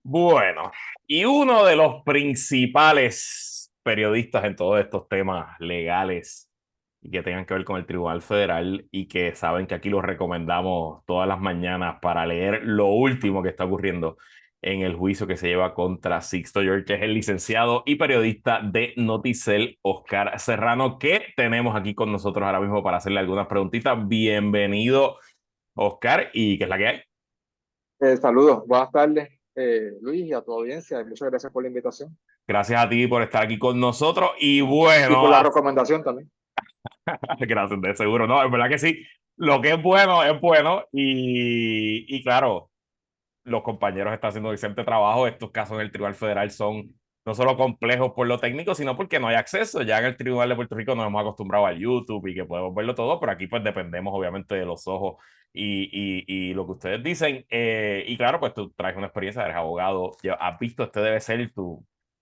Bueno, y uno de los principales periodistas en todos estos temas legales y que tengan que ver con el Tribunal Federal y que saben que aquí los recomendamos todas las mañanas para leer lo último que está ocurriendo en el juicio que se lleva contra Sixto George, que es el licenciado y periodista de Noticel, Oscar Serrano, que tenemos aquí con nosotros ahora mismo para hacerle algunas preguntitas. Bienvenido, Oscar, y ¿qué es la que hay? Saludos, buenas tardes, Luis, y a tu audiencia. Y muchas gracias por la invitación Gracias a ti por estar aquí con nosotros. Y y bueno, por la recomendación también. gracias, de seguro. No, es verdad que sí. Lo que es bueno. Y claro, los compañeros están haciendo un excelente trabajo. Estos casos en el Tribunal Federal son no solo complejos por lo técnico, sino porque no hay acceso. Ya en el Tribunal de Puerto Rico nos hemos acostumbrado al YouTube y que podemos verlo todo, pero aquí pues dependemos obviamente de los ojos y lo que ustedes dicen. Y claro, pues tú traes una experiencia, eres abogado, ya has visto, este debe ser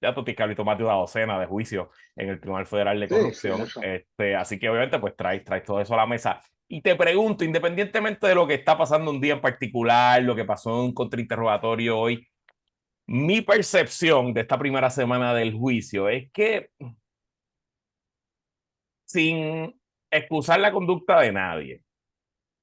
ya tú tienes que haber tomado una docena de juicios en el Tribunal Federal de Sí, sí, Corrupción. mucho. Así que obviamente pues traes todo eso a la mesa. Y te pregunto, independientemente de lo que está pasando un día en particular, lo que pasó en un contrainterrogatorio hoy, mi percepción de esta primera semana del juicio es que, sin excusar la conducta de nadie,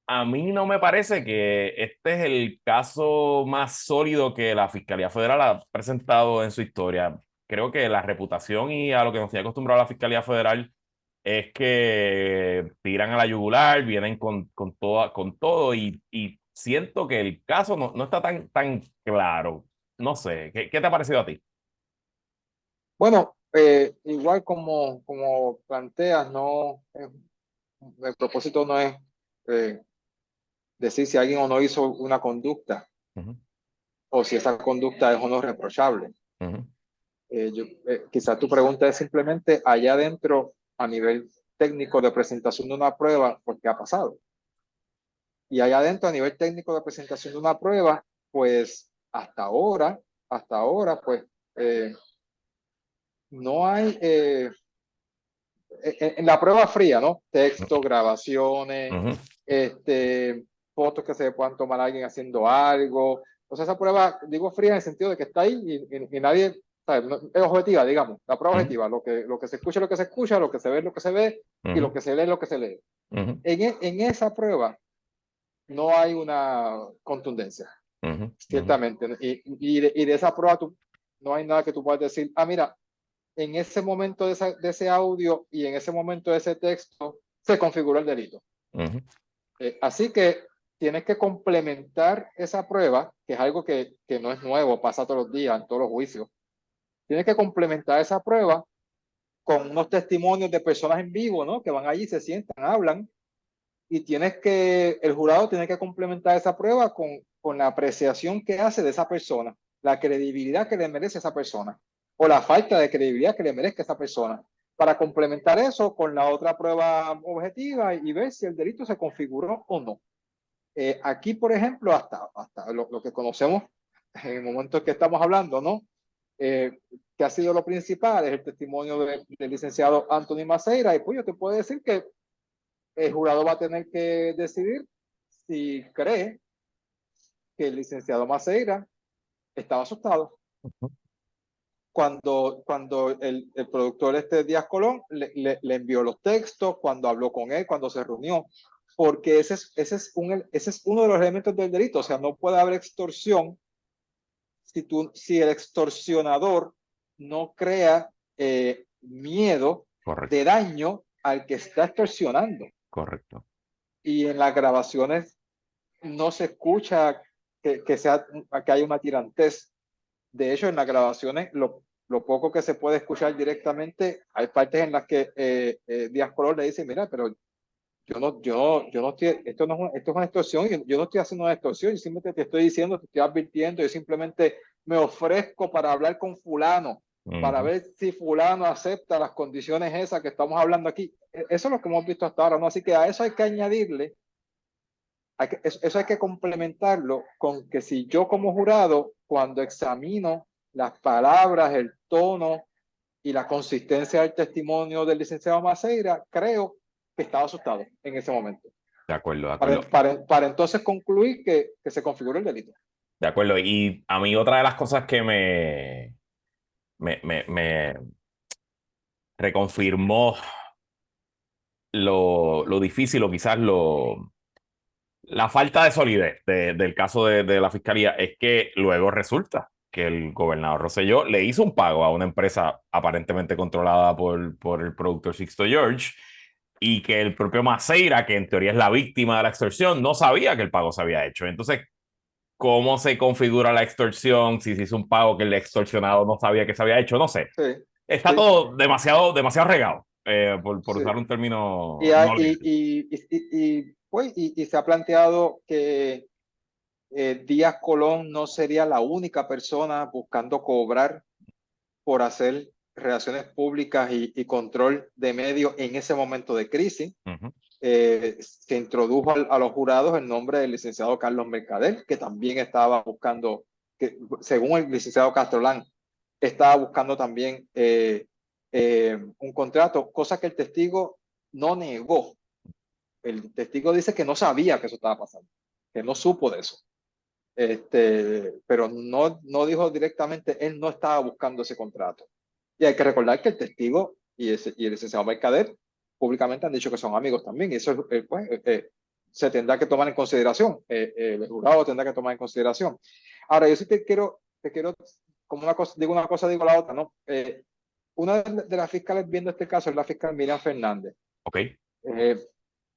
a mí no me parece que este es el caso más sólido que la Fiscalía Federal ha presentado en su historia. Creo que la reputación y a lo que nos tiene acostumbrado la Fiscalía Federal es que tiran a la yugular, vienen con todo y siento que el caso no está tan claro. No sé, ¿qué te ha parecido a ti? Bueno, igual como planteas, no, el propósito no es eh, decir si alguien o no hizo una conducta Ujú, o si esa conducta es o no reprochable. ujú, Quizás tu pregunta es simplemente allá adentro, a nivel técnico de presentación de una prueba, pues, ¿qué ha pasado? Y allá adentro, a nivel técnico de presentación de una prueba, pues hasta ahora, pues no hay, en la prueba fría, ¿no? Texto, grabaciones, ujú, este, fotos que se puedan tomar a alguien haciendo algo. O sea, esa prueba, digo fría en el sentido de que está ahí y nadie, ¿sabes? No, es objetiva, digamos, la prueba ujú, objetiva, lo que se escucha es lo que se escucha, lo que se ve es lo que se ve y lo ujú, que se lee es lo que se lee. ujú, En esa prueba no hay una contundencia. ujú, ujú, Ciertamente. Y de esa prueba no hay nada que tú puedas decir, mira, en ese momento de ese audio y en ese momento de ese texto se configuró el delito. ujú. Así que tienes que complementar esa prueba, que es algo que no es nuevo, pasa todos los días, en todos los juicios. Tienes que complementar esa prueba con unos testimonios de personas en vivo, ¿no? Que van allí, se sientan, hablan y el jurado tiene que complementar esa prueba con la apreciación que hace de esa persona, la credibilidad que le merece esa persona, o la falta de credibilidad que le merezca esa persona, para complementar eso con la otra prueba objetiva y ver si el delito se configuró o no. Aquí, por ejemplo, hasta lo que conocemos en el momento en que estamos hablando, ¿no? Que ha sido lo principal, es el testimonio del licenciado Anthony Maceira, y pues yo te puedo decir que el jurado va a tener que decidir si cree que el licenciado Maceira estaba asustado. Cuando el productor Díaz Colón le envió los textos, cuando habló con él, cuando se reunió, porque ese es uno de los elementos del delito. O sea, no puede haber extorsión si el extorsionador no crea miedo de Correcto, daño al que está extorsionando. correcto. Y en las grabaciones no se escucha que hay una tirantez. De hecho, en las grabaciones, lo poco que se puede escuchar directamente, hay partes en las que Díaz Color le dice, mira, pero yo no estoy, esto es una extorsión, yo no estoy haciendo una extorsión, yo simplemente te estoy diciendo, te estoy advirtiendo, yo simplemente me ofrezco para hablar con fulano, para Ujú. ver si fulano acepta las condiciones esas que estamos hablando aquí. Eso es lo que hemos visto hasta ahora, ¿no? Así que a eso hay que añadirle eso hay que complementarlo con que si yo como jurado, cuando examino las palabras, el tono y la consistencia del testimonio del licenciado Maceira, creo que estaba asustado en ese momento, De acuerdo, de para, acuerdo. para, para entonces concluir que se configuró el delito. De acuerdo. Y a mí otra de las cosas que me reconfirmó lo difícil o quizás la falta de solidez del caso de la fiscalía es que luego resulta que el gobernador Rosselló le hizo un pago a una empresa aparentemente controlada por el productor Sixto George y que el propio Maceira, que en teoría es la víctima de la extorsión, no sabía que el pago se había hecho. Entonces, ¿cómo se configura la extorsión? Si se hizo un pago que el extorsionado no sabía que se había hecho, no sé. Sí, Está sí, todo demasiado, demasiado regado, por sí. usar un término Y, no legal. pues, y se ha planteado que Díaz Colón no sería la única persona buscando cobrar por hacer relaciones públicas y control de medios en ese momento de crisis. Ujú. Se introdujo a los jurados el nombre del licenciado Carlos Mercader, que también estaba buscando, que, según el licenciado Castrolán, estaba buscando también un contrato, cosa que el testigo no negó. El testigo dice que no sabía que eso estaba pasando, que no supo de eso. Pero no dijo directamente, él no estaba buscando ese contrato. Y hay que recordar que el testigo y el licenciado Mercader públicamente han dicho que son amigos también, y eso se tendrá que tomar en consideración, el jurado tendrá que tomar en consideración. Ahora, yo sí te quiero como una cosa, digo la otra, ¿no? Una de las fiscales viendo este caso es la fiscal Miriam Fernández. Ok, Eh,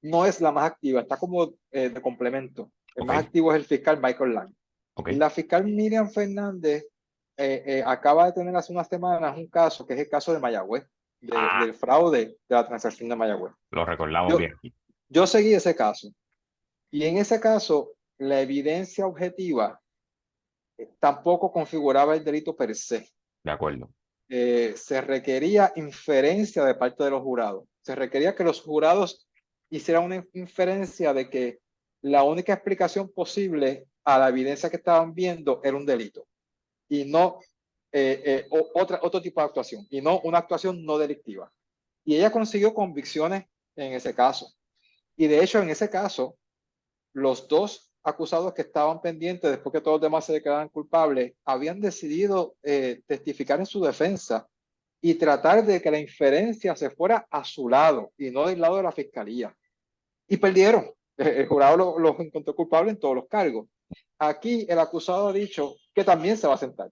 no es la más activa, está como de complemento. El ok, más activo es el fiscal Michael Lang. ok. La fiscal Miriam Fernández acaba de tener hace unas semanas un caso, que es el caso de Mayagüez, Ah, del fraude de la transacción de Mayagüez. lo recordamos Yo, bien. yo seguí ese caso, y en ese caso la evidencia objetiva tampoco configuraba el delito per se. De acuerdo. Se requería inferencia de parte de los jurados. Se requería que los jurados hicieran una inferencia de que la única explicación posible a la evidencia que estaban viendo era un delito y no otro tipo de actuación y no una actuación no delictiva. Y ella consiguió convicciones en ese caso. Y de hecho, en ese caso, los dos acusados que estaban pendientes después que todos los demás se declararan culpables habían decidido testificar en su defensa y tratar de que la inferencia se fuera a su lado y no del lado de la fiscalía. Y perdieron. El jurado los encontró culpables en todos los cargos. Aquí el acusado ha dicho que también se va a sentar.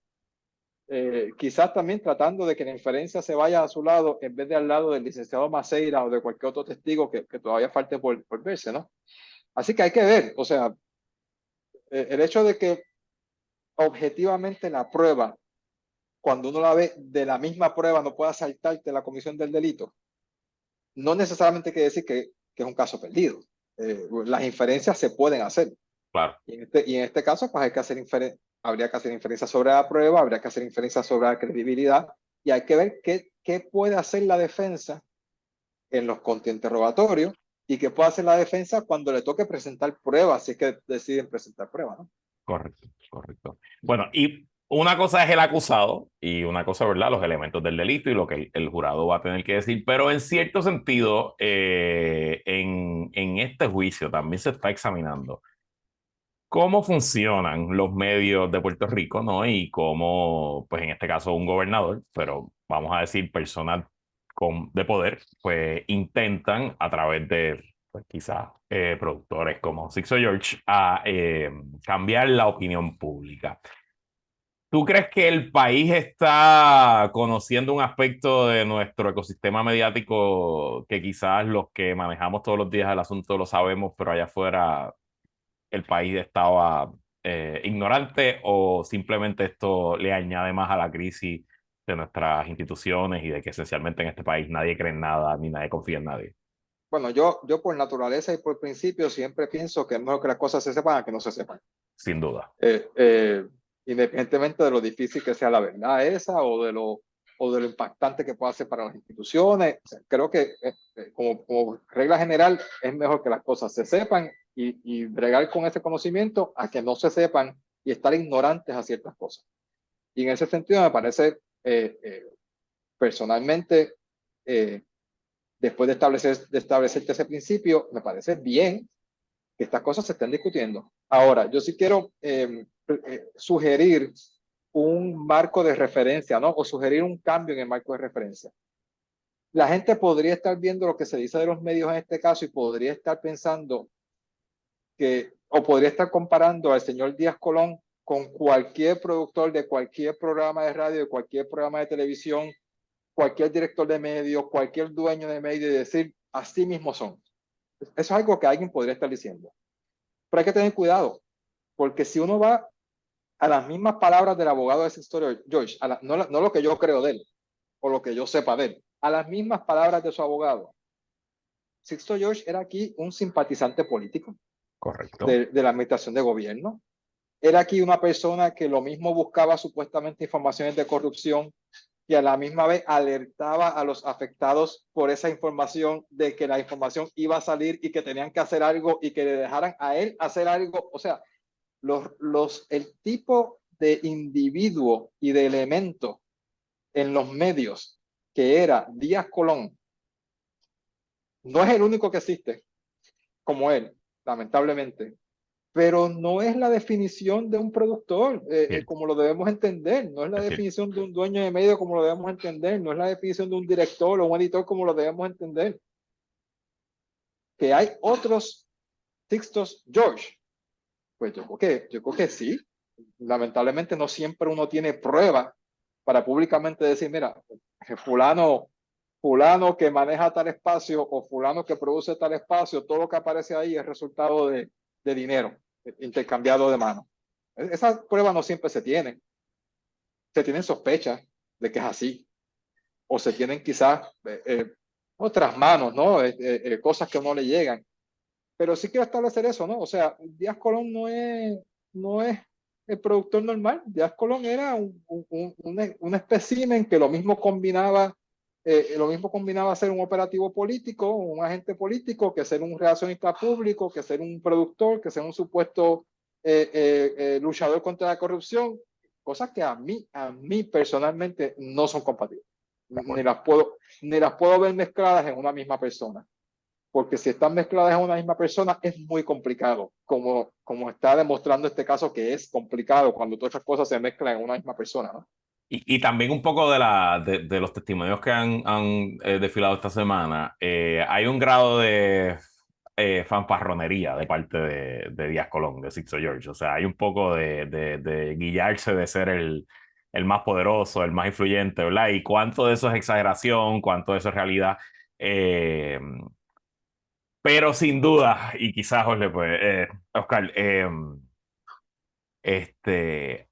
Quizás también tratando de que la inferencia se vaya a su lado en vez de al lado del licenciado Maceira o de cualquier otro testigo que todavía falte por verse, ¿no? Así que hay que ver, o sea, el hecho de que objetivamente la prueba, cuando uno la ve de la misma prueba, no pueda saltarte la comisión del delito, no necesariamente quiere decir que es un caso perdido. Las inferencias se pueden hacer. Claro, Y en este caso, pues hay que hacer habría que hacer inferencias sobre la prueba, habría que hacer inferencias sobre la credibilidad y hay que ver qué puede hacer la defensa en los contrainterrogatorios y qué puede hacer la defensa cuando le toque presentar pruebas, si es que deciden presentar pruebas, ¿no? correcto, correcto. Bueno, y una cosa es el acusado y una cosa, ¿verdad? Los elementos del delito y lo que el jurado va a tener que decir, pero en cierto sentido, en este juicio también se está examinando cómo funcionan los medios de Puerto Rico, ¿no? Y cómo, pues en este caso, un gobernador, pero vamos a decir personas de poder, pues intentan a través de, pues quizás, productores como Sixo George, a cambiar la opinión pública. ¿Tú crees que el país está conociendo un aspecto de nuestro ecosistema mediático que quizás los que manejamos todos los días el asunto lo sabemos, pero allá afuera el país estaba ignorante o simplemente esto le añade más a la crisis de nuestras instituciones y de que esencialmente en este país nadie cree en nada ni nadie confía en nadie? Bueno, yo por naturaleza y por principio siempre pienso que es mejor que las cosas se sepan a que no se sepan. Sin duda. Eh, eh, Independientemente de lo difícil que sea la verdad esa o de lo impactante que pueda ser para las instituciones. O sea, creo que como regla general es mejor que las cosas se sepan y bregar con ese conocimiento a que no se sepan y estar ignorantes a ciertas cosas. Y en ese sentido me parece personalmente, eh, después de establecerte ese principio, me parece bien que estas cosas se estén discutiendo. Ahora, yo sí quiero sugerir un marco de referencia, ¿no? O sugerir un cambio en el marco de referencia. La gente podría estar viendo lo que se dice de los medios en este caso y podría estar pensando o podría estar comparando al señor Díaz Colón con cualquier productor de cualquier programa de radio, de cualquier programa de televisión, cualquier director de medios, cualquier dueño de medios y decir, así mismo son. Eso es algo que alguien podría estar diciendo. Pero hay que tener cuidado, porque si uno va a las mismas palabras del abogado de esa historia, George, no lo que yo creo de él o lo que yo sepa de él, a las mismas palabras de su abogado. Sixto George era aquí un simpatizante político Correcto. de la administración de gobierno. Era aquí una persona que lo mismo buscaba supuestamente informaciones de corrupción y a la misma vez alertaba a los afectados por esa información de que la información iba a salir y que tenían que hacer algo y que le dejaran a él hacer algo. O sea, el tipo de individuo y de elemento en los medios que era Díaz Colón no es el único que existe como él, lamentablemente, pero no es la definición de un productor como lo debemos entender, no es la definición de un dueño de medio como lo debemos entender, no es la definición de un director o un editor como lo debemos entender. Que hay otros Sixtos George, pues yo creo que sí. Lamentablemente no siempre uno tiene pruebas para públicamente decir, mira, fulano que maneja tal espacio o fulano que produce tal espacio, todo lo que aparece ahí es resultado de dinero intercambiado de mano. Esas pruebas no siempre se tienen. Se tienen sospechas de que es así. O se tienen quizás otras manos, ¿no? Cosas que no le llegan. Pero sí quiero establecer eso, ¿no? O sea, Díaz Colón no es el productor normal. Díaz Colón era un espécimen que lo mismo combinaba ser un operativo político, un agente político, que ser un relacionista público, que ser un productor, que ser un supuesto luchador contra la corrupción, cosas que a mí personalmente no son compatibles. Ni las puedo ver mezcladas en una misma persona porque si están mezcladas en una misma persona es muy complicado, como está demostrando este caso que es complicado cuando todas estas cosas se mezclan en una misma persona, ¿no? Y también un poco de los testimonios que han desfilado esta semana, hay un grado de fanfarronería de parte de Díaz Colón, de Sixto George. O sea, hay un poco de guillarse de ser el más poderoso, el más influyente, ¿verdad? Y cuánto de eso es exageración, cuánto de eso es realidad. Pero sin duda, y quizás, Jorge, pues, Oscar,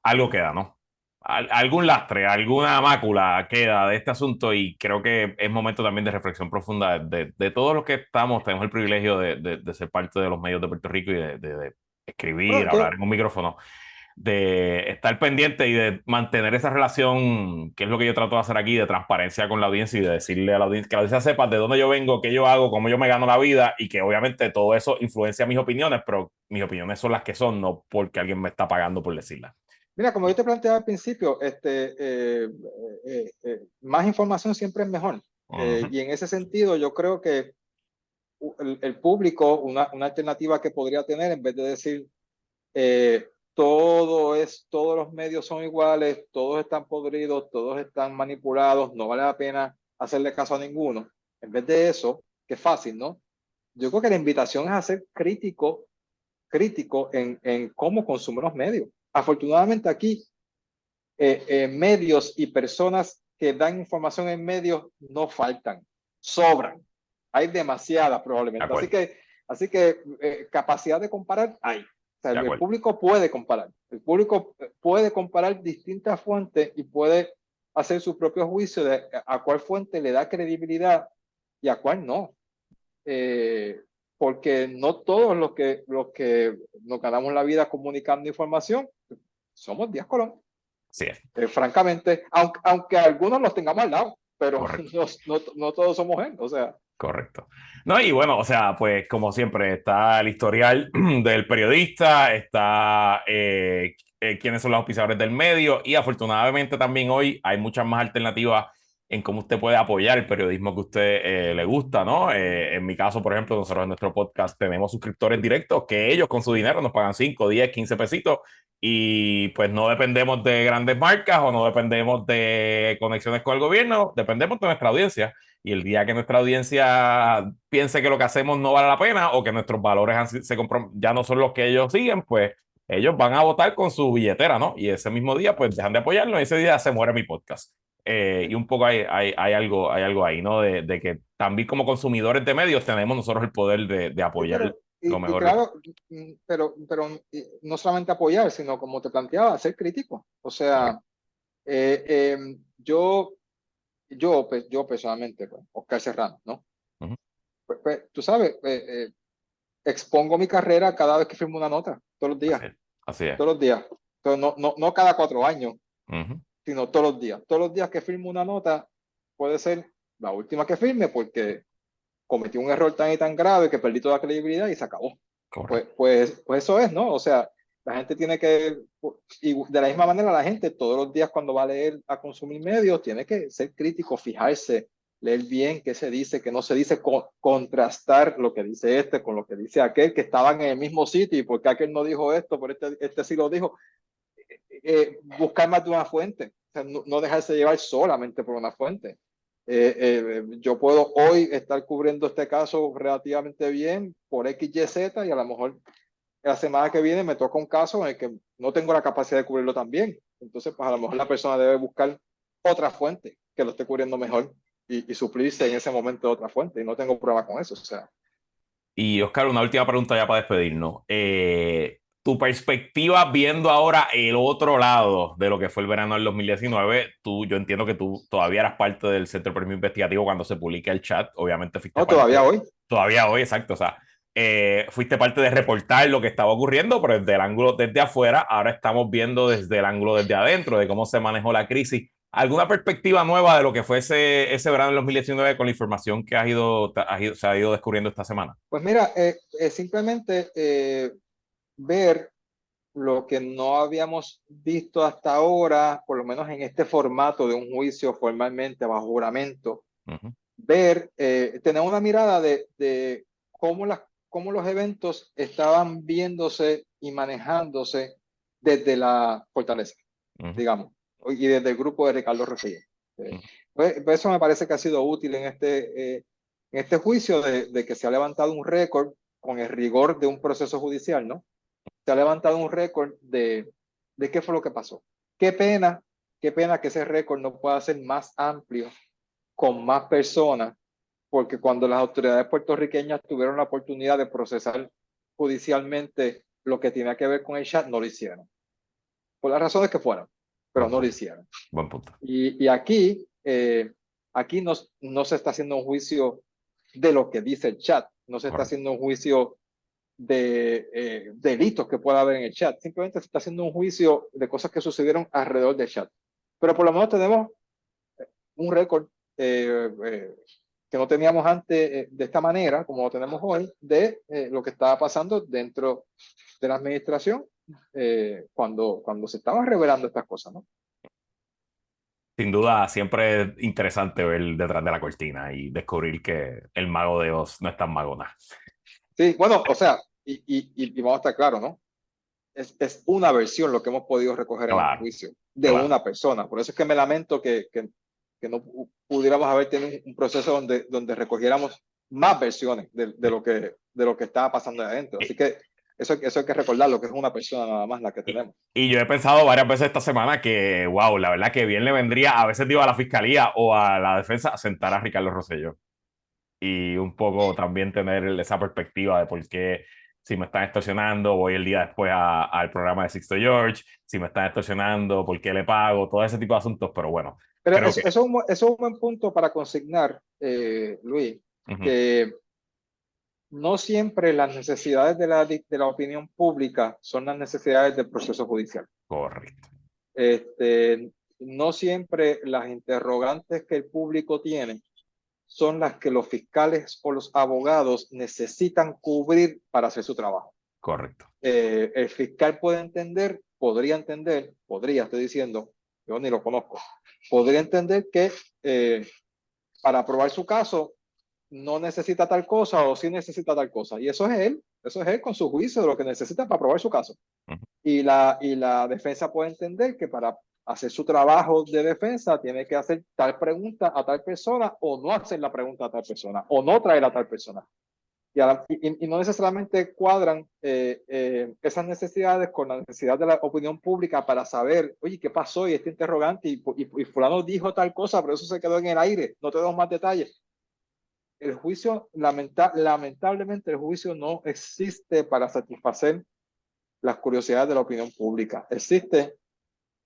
algo queda, ¿no? Algún lastre, alguna mácula queda de este asunto y creo que es momento también de reflexión profunda de todos los que tenemos el privilegio de ser parte de los medios de Puerto Rico y de escribir, Bueno, hablar en un micrófono, de estar pendiente y de mantener esa relación, que es lo que yo trato de hacer aquí, de transparencia con la audiencia y de decirle a la audiencia, que la audiencia sepa de dónde yo vengo, qué yo hago, cómo yo me gano la vida y que obviamente todo eso influencia mis opiniones, pero mis opiniones son las que son, no porque alguien me está pagando por decirlas. mira, como yo te planteaba al principio, más información siempre es mejor. Y en ese sentido, yo creo que el público, una alternativa que podría tener, en vez de decir, todos los medios son iguales, todos están podridos, todos están manipulados, no vale la pena hacerle caso a ninguno. En vez de eso, que es fácil, ¿no? Yo creo que la invitación es a ser crítico en cómo consumen los medios. Afortunadamente aquí, medios y personas que dan información en medios no faltan, sobran. Hay demasiadas De probablemente. acuerdo, Así que capacidad de comparar hay. O sea, de el acuerdo. público puede comparar. El público puede comparar distintas fuentes y puede hacer su propio juicio de a cuál fuente le da credibilidad y a cuál no. Porque no todos los que nos ganamos la vida comunicando información somos Díaz Colón. Sí, es Francamente, aunque algunos los tengamos al lado, pero correcto. no todos somos él. O sea, Correcto. No, y bueno, o sea, pues como siempre, está el historial del periodista, está quiénes son los auspiciadores del medio y afortunadamente también hoy hay muchas más alternativas en cómo usted puede apoyar el periodismo que usted le gusta, ¿no? En mi caso, por ejemplo, nosotros en nuestro podcast tenemos suscriptores directos que ellos con su dinero nos pagan 5, 10, 15 pesitos y pues no dependemos de grandes marcas o no dependemos de conexiones con el gobierno, dependemos de nuestra audiencia. Y el día que nuestra audiencia piense que lo que hacemos no vale la pena o que nuestros valores ya no son los que ellos siguen, pues ellos van a votar con su billetera, ¿no? Y ese mismo día, pues dejan de apoyarlo y ese día se muere mi podcast. Y un poco hay algo ahí, ¿no? De que también como consumidores de medios tenemos nosotros el poder de Sí, apoyar lo y mejor que podemos. claro, no solamente apoyar, sino como te planteaba, ser crítico. O sea, Correcto. eh, yo, yo personalmente, pues, Oscar Serrano, ¿no? Ujú. Tú sabes, expongo mi carrera cada vez que firmo una nota, Así es. Así es. todos los días. Entonces, no cada 4 años, Ujú. sino todos los días. Todos los días que firmo una nota puede ser la última que firme porque cometí un error tan y tan grave que perdí toda credibilidad y se acabó. Correcto. Pues eso es, ¿no? O sea, la gente tiene que, y de la misma manera la gente todos los días cuando va a leer, a consumir medios, tiene que ser crítico, fijarse, leer bien qué se dice, qué no se dice, contrastar lo que dice este con lo que dice aquel, que estaban en el mismo sitio y porque aquel no dijo esto, por este sí lo dijo. Buscar más de una fuente, o sea, no dejarse llevar solamente por una fuente. Yo puedo hoy estar cubriendo este caso relativamente bien por X, Y, Z y a lo mejor la semana que viene me toca un caso en el que no tengo la capacidad de cubrirlo tan bien. Entonces, pues a lo mejor la persona debe buscar otra fuente que lo esté cubriendo mejor y suplirse en ese momento de otra fuente. Y no tengo prueba con eso. O sea, Y Oscar, una última pregunta ya para despedirnos. Tu perspectiva viendo ahora el otro lado de lo que fue el verano del 2019, yo entiendo que tú todavía eras parte del Centro de Periodismo Investigativo cuando se publica el chat, obviamente fuiste no, parte, todavía hoy. todavía hoy, exacto, o sea, fuiste parte de reportar lo que estaba ocurriendo, pero desde el ángulo desde afuera, ahora estamos viendo desde el ángulo desde adentro, de cómo se manejó la crisis. ¿Alguna perspectiva nueva de lo que fue ese verano del 2019 con la información que se ha ido descubriendo esta semana? Pues mira, simplemente ver lo que no habíamos visto hasta ahora, por lo menos en este formato de un juicio formalmente bajo juramento, Ujú. ver, tener una mirada de cómo, cómo los eventos estaban viéndose y manejándose desde la fortaleza, Ujú. digamos, y desde el grupo de Ricardo Rosselló. Ujú. Pues eso me parece que ha sido útil en este juicio de que se ha levantado un récord con el rigor de un proceso judicial, ¿no? Se ha levantado un récord de qué fue lo que pasó. Qué pena que ese récord no pueda ser más amplio, con más personas, porque cuando las autoridades puertorriqueñas tuvieron la oportunidad de procesar judicialmente lo que tenía que ver con el chat, no lo hicieron. Por las razones que fueran, pero Buen no lo punto. hicieron. Buen punto. Y aquí no se está haciendo un juicio de lo que dice el chat, no se está Correcto. haciendo un juicio de delitos que pueda haber en el chat. Simplemente se está haciendo un juicio de cosas que sucedieron alrededor del chat. Pero por lo menos tenemos un récord que no teníamos antes de esta manera, como lo tenemos hoy, de lo que estaba pasando dentro de la administración cuando se estaban revelando estas cosas, ¿no? Sin duda, siempre es interesante ver detrás de la cortina y descubrir que el mago de Oz no es tan magona. Sí, bueno, o sea, y vamos a estar claros, ¿no? Es una versión lo que hemos podido recoger en este Claro, juicio de claro. una persona. Por eso es que me lamento que no pudiéramos haber tenido un proceso donde recogiéramos más versiones Sí. de lo que estaba pasando de adentro. Así Y, que eso hay que recordarlo, que es una persona nada más la que tenemos. y yo he pensado varias veces esta semana que, wow, la verdad que bien le vendría, a veces digo a la fiscalía o a la defensa, sentar a Ricardo Rosselló. Y un poco también tener esa perspectiva de por qué si me están extorsionando, voy el día después al programa de Sixto George, si me están extorsionando, por qué le pago, todo ese tipo de asuntos, pero bueno, Pero creo que... eso es un buen punto para consignar, Luis, Ujú. que no siempre las necesidades de la opinión pública son las necesidades del proceso judicial. Correcto, No siempre las interrogantes que el público tiene son las que los fiscales o los abogados necesitan cubrir para hacer su trabajo. correcto. El fiscal puede entender, podría entender, estoy diciendo, yo ni lo conozco, podría entender que para probar su caso no necesita tal cosa o sí necesita tal cosa. Y eso es él con su juicio de lo que necesita para probar su caso. Y la defensa puede entender que para hacer su trabajo de defensa tiene que hacer tal pregunta a tal persona o no hacer la pregunta a tal persona o no traer a tal persona. Y no necesariamente cuadran esas necesidades con la necesidad de la opinión pública para saber, oye, ¿qué pasó? Y este interrogante, y fulano dijo tal cosa, pero eso se quedó en el aire, no te doy más detalles. El juicio, lamentablemente, el juicio no existe para satisfacer las curiosidades de la opinión pública. Existe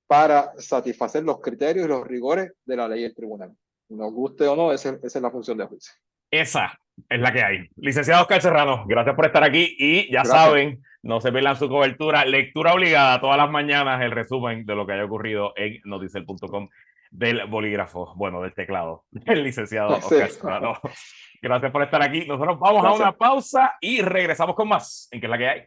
para satisfacer los criterios y los rigores de la ley y el tribunal. Nos guste o no, esa es la función del juicio. Esa es la que hay. Licenciado Oscar Serrano, gracias por estar aquí y ya Gracias. saben, no se pierdan su cobertura, lectura obligada todas las mañanas, el resumen de lo que haya ocurrido en noticel.com del bolígrafo, bueno, del teclado, el licenciado Sí. Oscar Serrano. Gracias por estar aquí. Nosotros vamos a una Gracias. pausa y regresamos con más en ¿Qué es la que hay?